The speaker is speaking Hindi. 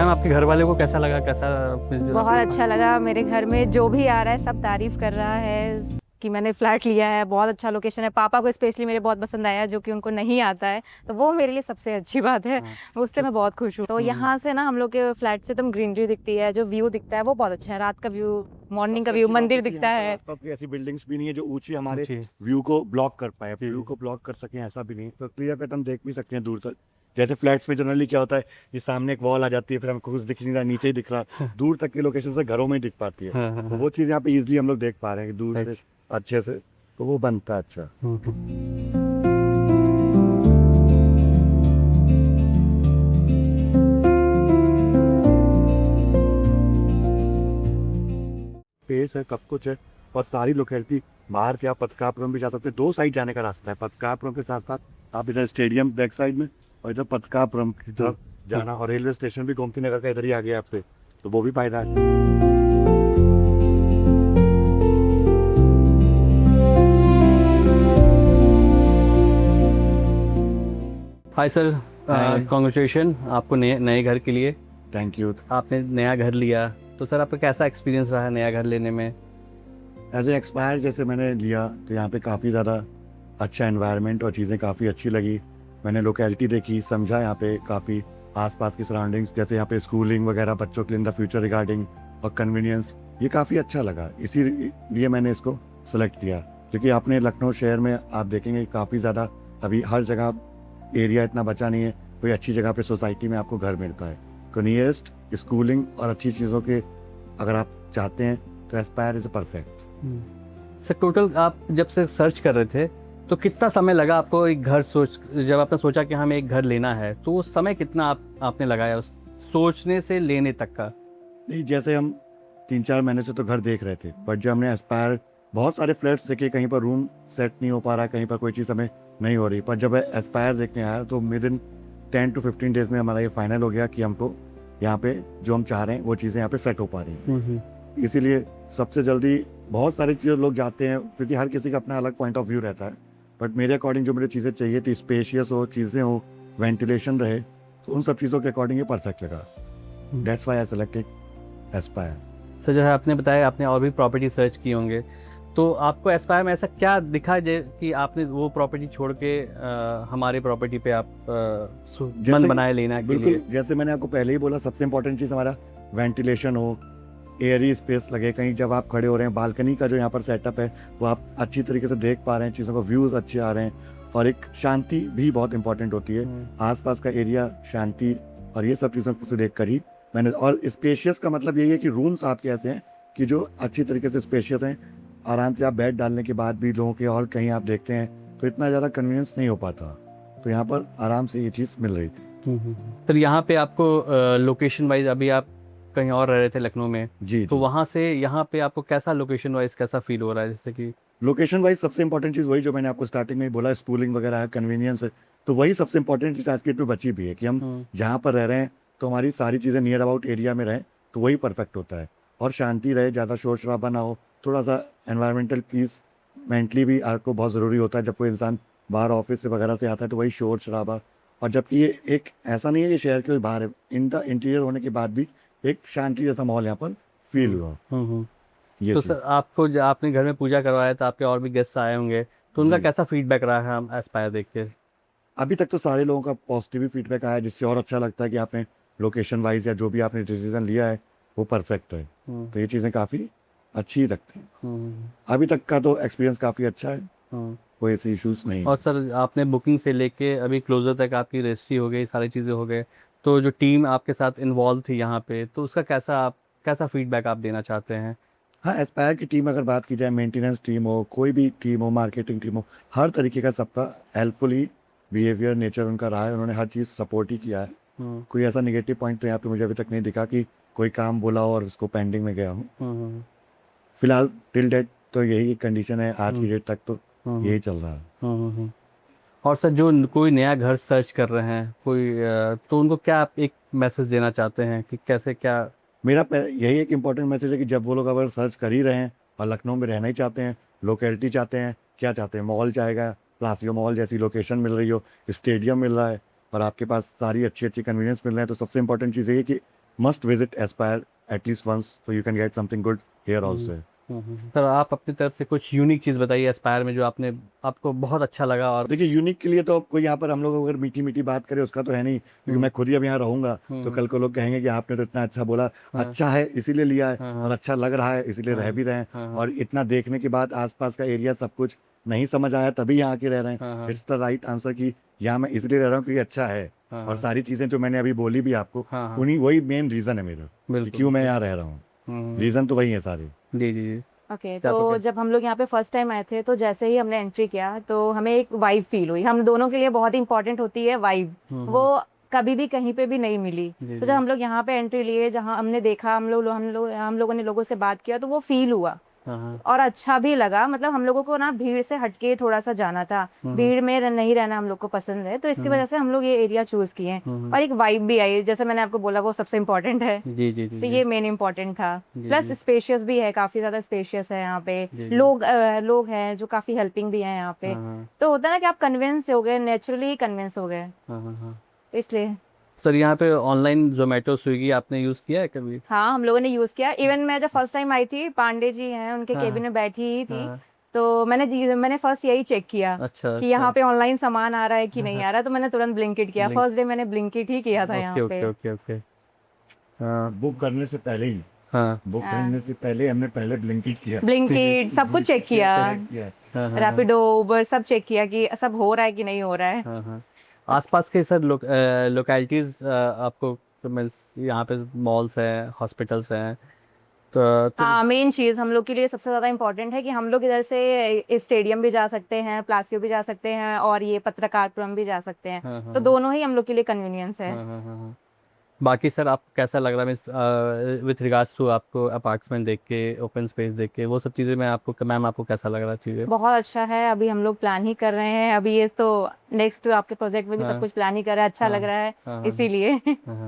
मैम आपके घर वाले को कैसा लगा, कैसा बहुत अच्छा लगा। मेरे घर में जो भी आ रहा है सब तारीफ कर रहा है कि मैंने फ्लैट लिया है, बहुत अच्छा लोकेशन है। पापा को स्पेशली मेरे बहुत पसंद आया, जो कि उनको नहीं आता है, तो वो मेरे लिए सबसे अच्छी बात है। उससे मैं बहुत खुश हूँ। तो यहाँ से ना हम लोग के फ्लैट से एकदम ग्रीनरी दिखती है, जो व्यू दिखता है वो बहुत अच्छा है। रात का व्यू, मॉर्निंग का व्यू, मंदिर दिखता है। आसपास की ऐसी बिल्डिंग्स भी नहीं है जो ऊंची हमारे ऊंची। व्यू को ब्लॉक कर पाए, जी, व्यू जी। को ब्लॉक कर सकें, ऐसा भी नहीं। तो क्लियर कट हम देख भी सकते हैं दूर तक। जैसे फ्लैट्स में जनरली क्या होता है, ये सामने एक वॉल आ जाती है, फिर हमको कुछ दिख नहीं रहा, नीचे ही दिख रहा, दूर तक की लोकेशन से घरों में ही दिख पाती है। हाँ, हाँ, तो हाँ। वो चीज़ यहाँ पे इजीली हम लोग देख पा रहे हैं कि दूर से अच्छे से, तो वो बनता है अच्छा। स्पेस है, सब कुछ है, और सारी लोकेलिटी बाहर से आप पतकापुरम भी जा सकते हैं। 2 साइड जाने का रास्ता है, पतकापुरम के साथ साथ आप इधर स्टेडियम बैक साइड में और इधर पतकापुरम की तरफ जाना, और रेलवे स्टेशन भी गोमती नगर का इधर ही आ गया आपसे, तो वो भी फायदा है। Hi sir, Hi. कॉन्ग्रेचुलेशन आपको नए नए घर के लिए। Thank you. आपने नया घर लिया, तो सर आपका कैसा एक्सपीरियंस रहा नया घर लेने में? एज ए एक्सपायर जैसे मैंने लिया, तो यहाँ पे काफ़ी ज़्यादा अच्छा एनवायरनमेंट और चीज़ें काफ़ी अच्छी लगी। मैंने लोकेलिटी देखी, समझा यहाँ पे काफ़ी आसपास की सराउंडिंग्स, जैसे यहाँ पे स्कूलिंग वगैरह बच्चों के लिए इन द फ्यूचर रिगार्डिंग, और कन्वीनियंस, ये काफ़ी अच्छा लगा। इसीलिए मैंने इसको सेलेक्ट किया, क्योंकि आपने लखनऊ शहर में आप देखेंगे काफ़ी ज़्यादा अभी हर जगह एरिया इतना बचा नहीं है, कोई अच्छी जगह पे सोसाइटी में आपको घर मिलता है। तो नियरेस्ट स्कूलिंग और अच्छी चीज़ों के अगर आप चाहते हैं तो Aspire is perfect. Sir total आप जब से सर्च कर रहे थे तो कितना समय लगा आपको एक घर जब आपने सोचा कि हमें एक घर लेना है, तो वो समय कितना आपने लगाया उस सोचने से लेने तक का? नहीं, जैसे हम 3-4 महीने से तो घर देख रहे थे, बट जब हमने एस्पायर बहुत सारे फ्लैट्स देखे, कहीं पर रूम सेट नहीं हो पा रहा, कहीं पर कोई चीज़ हमें नहीं हो रही, पर जब एस्पायर देखने आया तो विद इन 10 to 15 डेज में हमारा ये फाइनल हो गया कि हमको यहाँ पे जो हम चाह रहे हैं वो चीज़ें यहाँ पे सेट हो पा रही हैं। इसीलिए सबसे जल्दी बहुत सारी चीज़ें लोग जाते हैं, क्योंकि हर किसी का अपना अलग पॉइंट ऑफ व्यू रहता है, बट मेरे अकॉर्डिंग जो मुझे चीज़ें चाहिए थी, स्पेशियस हो, चीज़ें हो, वेंटिलेशन रहे, तो उन सब चीज़ों के अकॉर्डिंग ये परफेक्ट लगा। That's why I selected Aspire. Sir जैसे आपने बताया आपने और भी प्रॉपर्टी सर्च की होंगे, तो आपको एस्पायर में ऐसा क्या दिखा कि आपने वो प्रॉपर्टी छोड़ के हमारे प्रॉपर्टी पे आप मन बनाए लेना के लिए? बिल्कुल, जैसे मैंने आपको पहले ही बोला, सबसे इम्पोर्टेंट चीज़ हमारा वेंटिलेशन हो, एयरी स्पेस लगे, कहीं जब आप खड़े हो रहे हैं, बालकनी का जो यहाँ पर सेटअप है वो आप अच्छी तरीके से देख पा रहे हैं, चीज़ों को व्यूज़ अच्छे आ रहे हैं, और एक शांति भी बहुत इंपॉर्टेंट होती है, आसपास का एरिया, शांति, और ये सब चीज़ों को देख कर ही मैंने। और स्पेशियस का मतलब यही है कि रूम्स आपके ऐसे हैं कि जो अच्छी तरीके से स्पेशियस हैं, आराम से आप बेड डालने के बाद भी लोगों के हॉल कहीं आप देखते हैं तो इतना ज़्यादा कन्वीनियंस नहीं हो पाता, तो यहाँ पर आराम से ये चीज़ मिल रही थी। तो यहाँ पे आपको लोकेशन वाइज, अभी आप कहीं और रह रहे थे लखनऊ में, जी, तो वहाँ से यहाँ पे आपको कैसा लोकेशन वाइज कैसा फील हो रहा है? जैसे कि लोकेशन वाइज सबसे इंपॉर्टेंट चीज़ वही जो मैंने आपको स्टार्टिंग में ही बोला, स्कूलिंग वगैरह है, कन्वीनियंस है, तो वही सबसे इंपॉर्टेंट चीज़ आज की डेट में बची भी है कि हम जहाँ पर रह रहे हैं तो हमारी सारी चीज़ें नियर अबाउट एरिया में रहें, तो वही परफेक्ट होता है। और शांति रहे, ज़्यादा शोर शराबा ना हो, थोड़ा सा एनवायरमेंटल पीस मेंटली भी आपको बहुत ज़रूरी होता है। जब कोई इंसान बाहर ऑफिस से वगैरह से आता है तो वही शोर शराबा, और जबकि ये एक ऐसा नहीं है ये शहर के बाहर है, इन द इंटीरियर होने के बाद भी एक शांति जैसा माहौल यहाँ पर फील हुआ। ये तो चीज़। सर आपको आपने घर में पूजा करवाया तो आपके और भी गेस्ट आए होंगे, तो उनका जी। कैसा फीडबैक रहा है हम एस्पायर देख के? अभी तक तो सारे लोगों का पॉजिटिव ही फीडबैक आया है, जिससे और अच्छा लगता है कि आपने लोकेशन वाइज या जो भी आपने डिसीजन लिया है वो परफेक्ट है। तो ये चीज़ें काफ़ी अच्छी लगती हैं। अभी तक का तो एक्सपीरियंस काफ़ी अच्छा है, कोई ऐसे इश्यूज नहीं और है। सर आपने बुकिंग से लेके अभी क्लोजर तक आपकी रजिस्ट्री हो गई, सारी चीज़ें हो गए, तो जो टीम आपके साथ इन्वॉल्व थी यहाँ पे, तो उसका कैसा फीडबैक आप देना चाहते हैं? हाँ, एस्पायर की टीम अगर बात की जाए, मेंटेनेंस टीम हो, कोई भी टीम हो, मार्केटिंग टीम हो, हर तरीके का सबका हेल्पफुल ही बिहेवियर, नेचर उनका रहा है। उन्होंने हर चीज़ सपोर्ट ही किया है। कोई ऐसा नेगेटिव पॉइंट तो यहाँ पे मुझे अभी तक नहीं दिखा कि कोई काम बोला और उसको पेंडिंग में गया हूँ। फिलहाल टिल डेट तो यही कंडीशन है, आज की डेट तक तो यही चल रहा है। और सर जो कोई नया घर सर्च कर रहे हैं कोई, तो उनको क्या आप एक मैसेज देना चाहते हैं कि कैसे क्या? मेरा यही एक इम्पॉर्टेंट मैसेज है कि जब वो लोग अगर सर्च कर ही रहे हैं और लखनऊ में रहना ही चाहते हैं, लोकेलिटी चाहते हैं, क्या चाहते हैं, मॉल चाहेगा, प्लासियो मॉल जैसी लोकेशन मिल रही हो, स्टेडियम मिल रहा है, और आपके पास सारी अच्छी अच्छी कन्वीनियंस मिल रहे हैं, तो सबसे इंपॉर्टेंट चीज़ ये है कि must visit Aspire at least once, so you can get something good here also. Sir आप अपनी तरफ से कुछ यूनिक चीज़ बताइए एस्पायर में जो आपको बहुत अच्छा लगा। और देखिए यूनिक के लिए तो कोई यहाँ पर हम लोग अगर मीठी मीठी बात करें उसका तो है नहीं, क्योंकि मैं खुद ही अब यहाँ रहूंगा तो कल को लोग कहेंगे कि आपने तो इतना अच्छा बोला, अच्छा है इसीलिए लिया है और अच्छा लग रहा है इसीलिए रह भी रहे हैं, और इतना देखने के बाद आसपास का एरिया सब कुछ नहीं समझ आया तभी यहाँ के रह रहे हैं। इट्स द राइट आंसर कि यहाँ मैं इसलिए रह रहा हूँ क्योंकि अच्छा है, और सारी चीजें जो मैंने अभी बोली भी आपको उन्हीं वही मेन रीजन है मेरा कि क्यों मैं यहाँ रह रहा हूँ, रीजन तो वही है सारे। जी जी जी। ओके क्या तो पकड़- जब हम लोग यहाँ पे फर्स्ट टाइम आए थे तो जैसे ही हमने एंट्री किया तो हमें एक वाइब फील हुई। हम दोनों के लिए बहुत ही इंपॉर्टेंट होती है वाइब, वो कभी भी कहीं पे भी नहीं मिली। जी, तो जब हम लोग यहाँ पे एंट्री लिए, जहाँ हमने देखा, हम लोगों ने लोगों से बात किया तो वो फील हुआ और अच्छा भी लगा। मतलब हम लोगों को ना भीड़ से हटके थोड़ा सा जाना था, भीड़ में नहीं रहना हम लोग को पसंद है, तो इसकी वजह से हम लोग ये एरिया चूज किए हैं। और एक वाइब भी आई, जैसे मैंने आपको बोला वो सबसे इम्पोर्टेंट है, जी जी जी तो ये मेन इम्पोर्टेंट था। जी, प्लस जी। स्पेशियस भी है, काफी ज्यादा स्पेशियस है यहाँ पे। जी, जी। लोग हैं जो काफी हेल्पिंग भी हैं यहाँ पे। हाँ तो होता है ना कि आप कन्विंस हो गए, नेचुरली ही कन्विंस हो गए, हाँ हाँ। इसलिए। सर यहाँ पे ऑनलाइन जोमेटो स्विगी आपने यूज़ किया है कभी? हाँ, हम लोगों ने यूज किया। इवन मैं जब फर्स्ट टाइम आई थी, पांडे जी हैं, उनके हाँ, केबिन में बैठी ही थी, हाँ। तो मैंने फर्स्ट यही चेक किया अच्छा कि यहाँ पे ऑनलाइन सामान आ रहा है कि हाँ, नहीं आ रहा है, तो मैंने तुरंत ब्लिंकिट किया। Blink- फर्स्ट डे मैंने ब्लिंकिट ही किया था ओके यहाँ ओके पे। Okay okay. बुक करने से पहले ही हाँ बुक करने से पहले हमने पहले ब्लिंकिट किया, ब्लिंकिट सब कुछ चेक किया, किया। हाँ हाँ रैपिडो, उबर सब चेक किया कि सब हो रहा है कि नहीं हो रहा है। हाँ हाँ। आसपास के सर लोकेलिटीज़ आपको मीन्स यहाँ पे मॉल्स हैं, हॉस्पिटल्स हैं, तो हाँ, मेन चीज़ हम लोग के लिए सबसे ज़्यादा इम्पोर्टेंट है कि हम लोग इधर से स्टेडियम भी जा सकते हैं, प्लासियो भी जा सकते हैं, और ये पत्रकारपुरम भी जा सकते हैं। हाँ, हाँ, तो दोनों ही हम लोग के लिए कन्वीनियंस है। हाँ हाँ हाँ हाँ। बाकी सर आपको कैसा लग रहा है मीन्स विथ रिगार्ड्स टू आपको अपार्टमेंट देख के, ओपन स्पेस देख के, वो सब चीज़ें मैं आपको मैम आपको कैसा लग रहा है चीज़ें? बहुत अच्छा है। अभी हम लोग प्लान ही कर रहे हैं, अभी ये तो नेक्स्ट आपके प्रोजेक्ट में भी हाँ, सब कुछ प्लान ही कर रहे हैं, अच्छा हाँ, लग रहा है हाँ, हाँ, इसीलिए। हाँ।